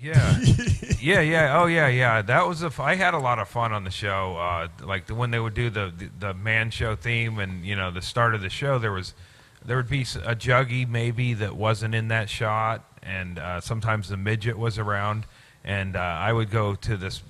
Yeah, yeah. Oh, yeah. That was I had a lot of fun on the show. Like when they would do the man show theme, and the start of the show, there would be a juggy maybe that wasn't in that shot, and sometimes the midget was around, and I would go to this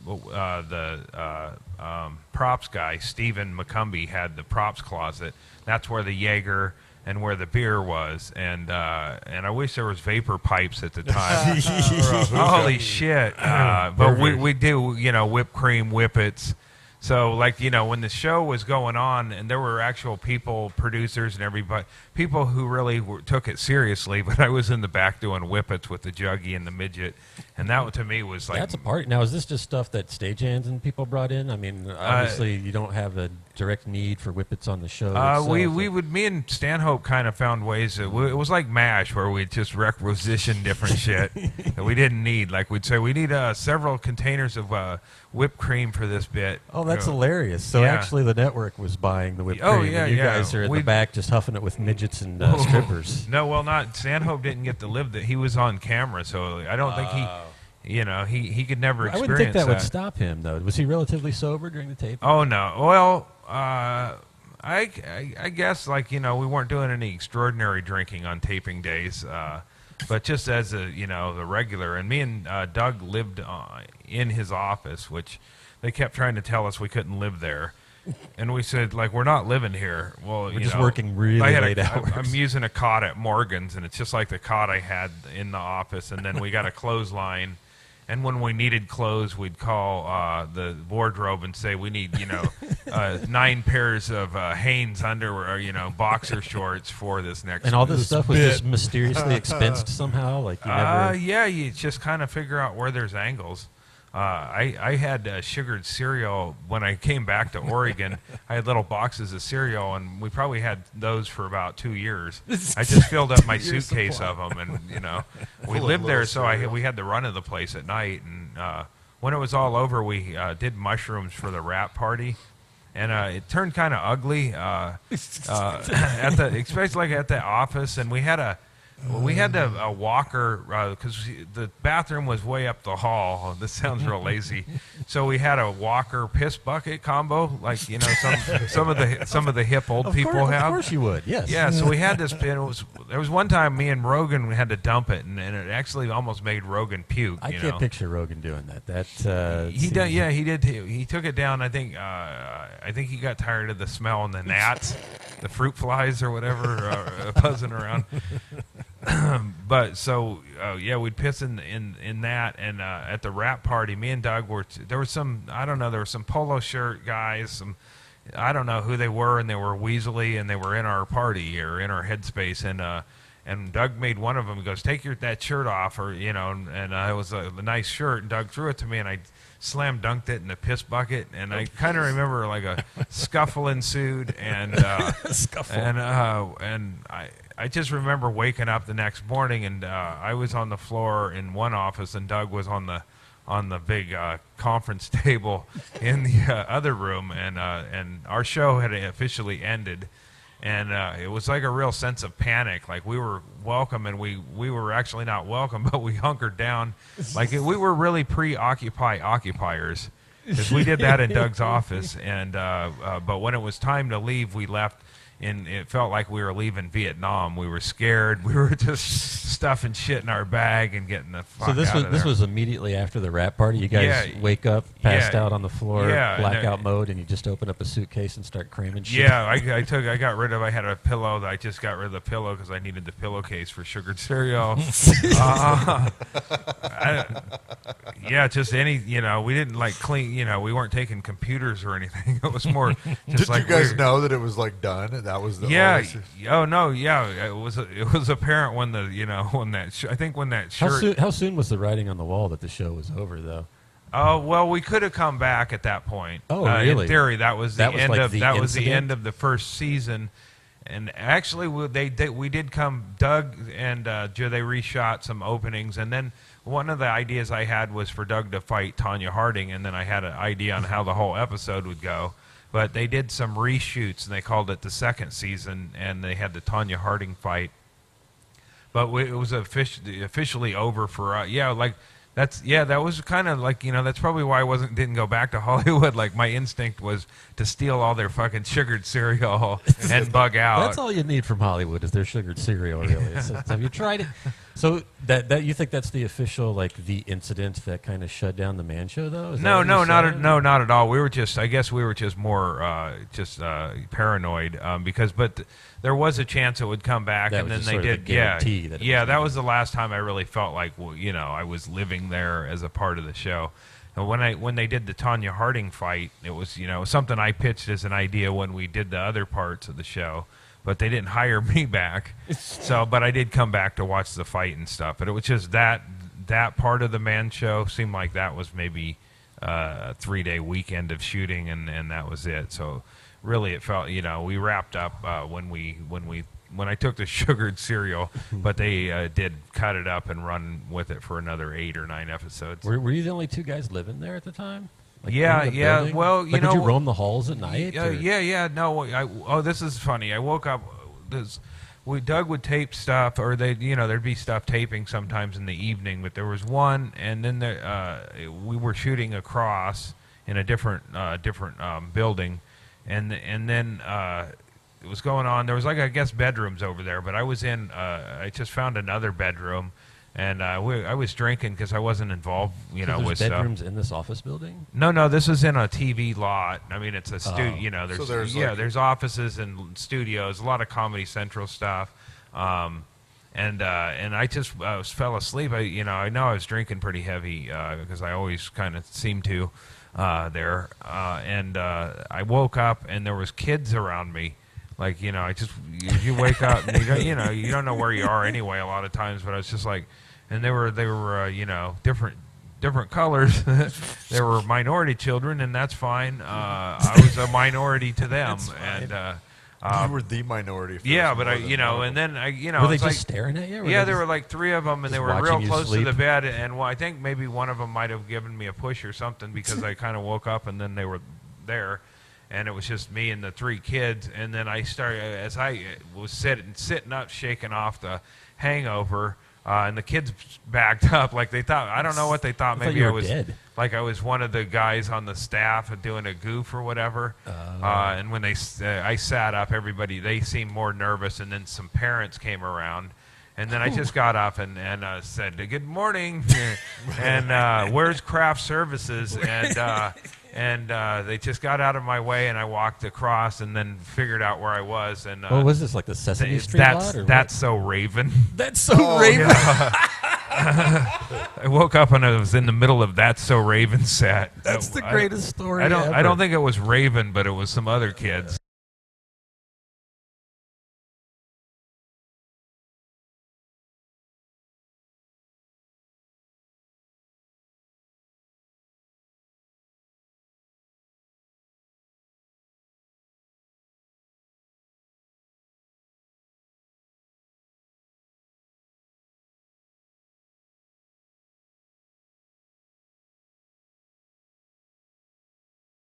props guy, Stephen McCumbee, had the props closet. That's where the Jaeger and where the beer was, and I wish there was vapor pipes at the time. Holy shit! But we do whipped cream whippets. So like when the show was going on, and there were actual people, producers, and everybody, people who really took it seriously. But I was in the back doing whippets with the juggy and the midget, and that to me was like that's a party. Now, is this just stuff that stagehands and people brought in? I mean, obviously you don't have a direct need for whippets on the show. Itself, me and Stanhope kind of found ways. It was like MASH, where we'd just requisition different shit that we didn't need. Like we'd say, we need several containers of whipped cream for this bit. Oh, that's hilarious. So actually the network was buying the whipped cream. Oh, yeah, and you guys are in the back just huffing it with midgets and strippers. No, well, not. Stanhope didn't get to live that. He was on camera, so I don't think he could never experience that. I wouldn't think that would stop him, though. Was he relatively sober during the tape? Oh, no. Well, I guess, like, we weren't doing any extraordinary drinking on taping days, but just as the regular. And me and Doug lived in his office, which they kept trying to tell us we couldn't live there. And we said, like, we're not living here. Well, we're just working really late hours. I'm using a cot at Morgan's, and it's just like the cot I had in the office. And then we got a clothesline. And when we needed clothes, we'd call the wardrobe and say, we need, 9 pairs of Hanes underwear, boxer shorts for this next. And all this stuff was just mysteriously expensed somehow? Like you never... Yeah, you just kind of figure out where there's angles. I had sugared cereal when I came back to Oregon. I had little boxes of cereal, and we probably had those for about 2 years. I just filled up my suitcase of them, and we lived there, so we had the run of the place at night. And when it was all over, we did mushrooms for the wrap party, and it turned kind of ugly, especially at the office, and we had a walker because the bathroom was way up the hall. Oh, this sounds real lazy. So we had a walker piss bucket combo, like some of the hip old people have. Of course you would. Yes. Yeah. So we had this. There was one time me and Rogan had to dump it, and it actually almost made Rogan puke. I can't picture Rogan doing that. He did. Yeah, he did. He took it down. I think he got tired of the smell and the gnats, the fruit flies or whatever buzzing around. But so we'd piss in that, and at the wrap party, me and Doug there were some polo shirt guys, I don't know who they were, and they were weaselly, and they were in our party or in our headspace, and Doug made one of them. He goes, "Take that shirt off," or and it was a nice shirt, and Doug threw it to me, and I slam dunked it in the piss bucket, and I kind of remember like a scuffle ensued, and I just remember waking up the next morning, and I was on the floor in one office, and Doug was on the big conference table in the other room, and our show had officially ended, and it was like a real sense of panic. Like we were welcome, and we were actually not welcome, but we hunkered down, like we were really occupiers, because we did that in Doug's office, and but when it was time to leave, we left. And it felt like we were leaving Vietnam. We were scared. We were just stuffing shit in our bag and getting the fuck out of there. So this was immediately after the wrap party? You guys wake up, passed out on the floor, blackout mode, and you just open up a suitcase and start cramming shit? Yeah, I had a pillow. I just got rid of the pillow because I needed the pillowcase for sugared cereal. Just any, we didn't like clean, we weren't taking computers or anything. It was more just Did you guys know that it was like done? That was the oh no, it was apparent when when that shirt. How soon was the writing on the wall that the show was over, though? Oh well, we could have come back at that point. Oh really? In theory, that was the end of the first season, and actually we did come. Doug and Joe, they reshot some openings, and then one of the ideas I had was for Doug to fight Tanya Harding, and then I had an idea on how the whole episode would go. But they did some reshoots, and they called it the second season, and they had the Tanya Harding fight. But it was officially over for like That was kind of like, that's probably why I didn't go back to Hollywood. Like my instinct was to steal all their fucking sugared cereal and bug out. That's all you need from Hollywood is their sugared cereal. Really, have you tried it? So that you think that's the official the incident that kind of shut down the Man Show though? No, not at all. I guess we were just more paranoid but there was a chance it would come back, and then they did. That was the last time I really felt like I was living there as a part of the show. And when they did the Tanya Harding fight, it was something I pitched as an idea when we did the other parts of the show, but they didn't hire me back. But I did come back to watch the fight and stuff. But it was just that part of the Man Show seemed like that was maybe a 3-day weekend of shooting, and that was it. So really, it felt we wrapped up when I took the sugared cereal, but they did cut it up and run with it for another 8 or 9 episodes. Were you the only two guys living there at the time? Yeah. Well, did you roam the halls at night? Yeah. No, this is funny. I woke up. Doug would tape stuff, or there'd be stuff taping sometimes in the evening. But there was one, and then we were shooting across in a different building, and then it was going on. There was I guess bedrooms over there, but I was in. I just found another bedroom. And I was drinking because I wasn't involved, with stuff. Bedrooms in this office building? No, this is in a TV lot. I mean, it's a studio. There's offices and studios, a lot of Comedy Central stuff, and I just fell asleep. I know I was drinking pretty heavy because I always kind of seem to there, and I woke up and there was kids around me. You wake up and you don't know where you are anyway a lot of times, but I was just like, and they were different colors. They were minority children, and that's fine. I was a minority to them, and you were the minority. But and then were they just staring at you? There were 3 of them, and they were real close to the bed, and I think maybe one of them might have given me a push or something because I kind of woke up, and then they were there. And it was just me and the 3 kids. And then I started, as I was sitting up, shaking off the hangover, and the kids backed up like they thought. I don't know what they thought. Maybe I was dead. Like I was one of the guys on the staff doing a goof or whatever. And when I sat up, they seemed more nervous. And then some parents came around. And then I just got up and said, "Good morning," and where's craft services? And they just got out of my way, and I walked across, and then figured out where I was. And what was this, like the Sesame Street lot? That's So Raven. That's So Raven. I woke up and I was in the middle of That's So Raven set. That's the greatest story. I don't think it was Raven, but it was some other kids.